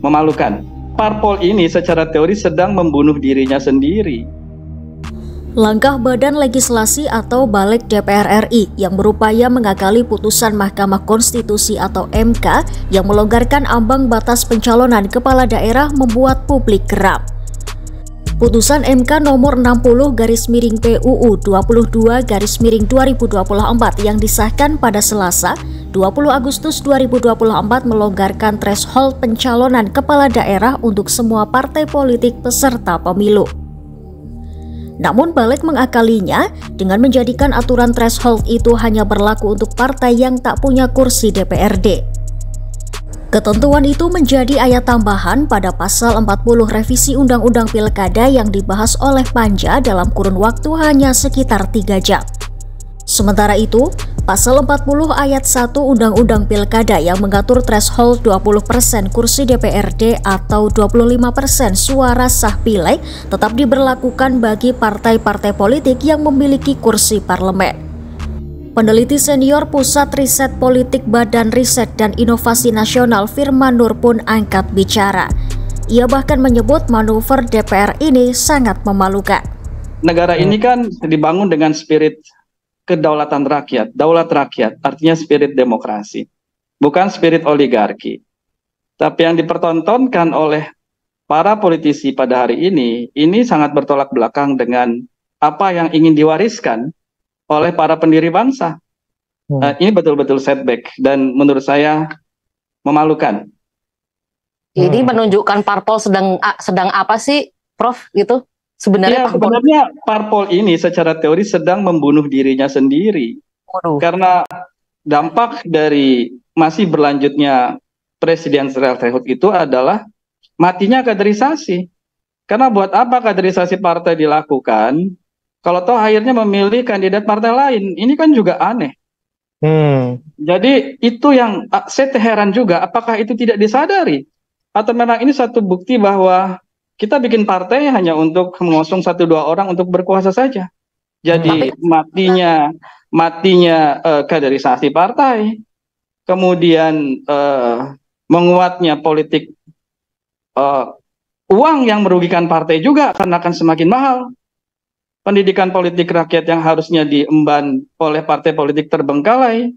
memalukan. Parpol ini secara teori sedang membunuh dirinya sendiri. Langkah Badan Legislasi atau Balik DPR RI yang berupaya mengakali putusan Mahkamah Konstitusi atau MK yang melonggarkan ambang batas pencalonan kepala daerah membuat publik geram. Putusan MK nomor 60/PUU 22/2024 yang disahkan pada Selasa 20 Agustus 2024 melonggarkan threshold pencalonan kepala daerah untuk semua partai politik peserta pemilu. Namun Balik mengakalinya dengan menjadikan aturan threshold itu hanya berlaku untuk partai yang tak punya kursi DPRD. Ketentuan itu menjadi ayat tambahan pada pasal 40 revisi Undang-Undang Pilkada yang dibahas oleh Panja dalam kurun waktu hanya sekitar 3 jam. Sementara itu, pasal 40 ayat 1 Undang-Undang Pilkada yang mengatur threshold 20% kursi DPRD atau 25% suara sah pileg tetap diberlakukan bagi partai-partai politik yang memiliki kursi parlemen. Peneliti senior Pusat Riset Politik Badan Riset dan Inovasi Nasional Firman Nur pun angkat bicara. Ia bahkan menyebut manuver DPR ini sangat memalukan. Negara ini kan dibangun dengan spirit kedaulatan rakyat, daulat rakyat, artinya spirit demokrasi, bukan spirit oligarki. Tapi yang dipertontonkan oleh para politisi pada hari ini sangat bertolak belakang dengan apa yang ingin diwariskan oleh para pendiri bangsa. Ini betul-betul setback dan menurut saya memalukan. Jadi menunjukkan parpol sedang apa sih, Prof? Gitu? Sebenarnya parpol ini secara teori sedang membunuh dirinya sendiri. Karena dampak dari masih berlanjutnya presidensial threshold itu adalah matinya kaderisasi. Karena buat apa kaderisasi partai dilakukan kalau toh akhirnya memilih kandidat partai lain? Ini kan juga aneh. Jadi itu yang saya heran juga, apakah itu tidak disadari? Atau memang ini satu bukti bahwa kita bikin partai hanya untuk mengusung 1-2 orang untuk berkuasa saja. Jadi matinya kaderisasi partai, kemudian menguatnya politik uang yang merugikan partai juga karena akan semakin mahal. Pendidikan politik rakyat yang harusnya diemban oleh partai politik terbengkalai.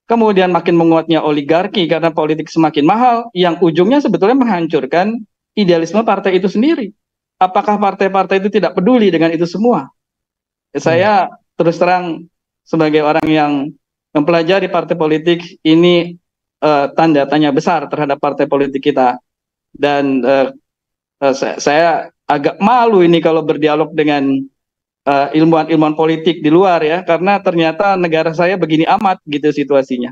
Kemudian makin menguatnya oligarki karena politik semakin mahal, yang ujungnya sebetulnya menghancurkan idealisme partai itu sendiri. Apakah partai-partai itu tidak peduli dengan itu semua? Saya terus terang sebagai orang yang mempelajari partai politik ini tanda tanya besar terhadap partai politik kita. Dan saya agak malu ini kalau berdialog dengan ilmuwan-ilmuwan politik di luar ya, karena ternyata negara saya begini amat gitu situasinya.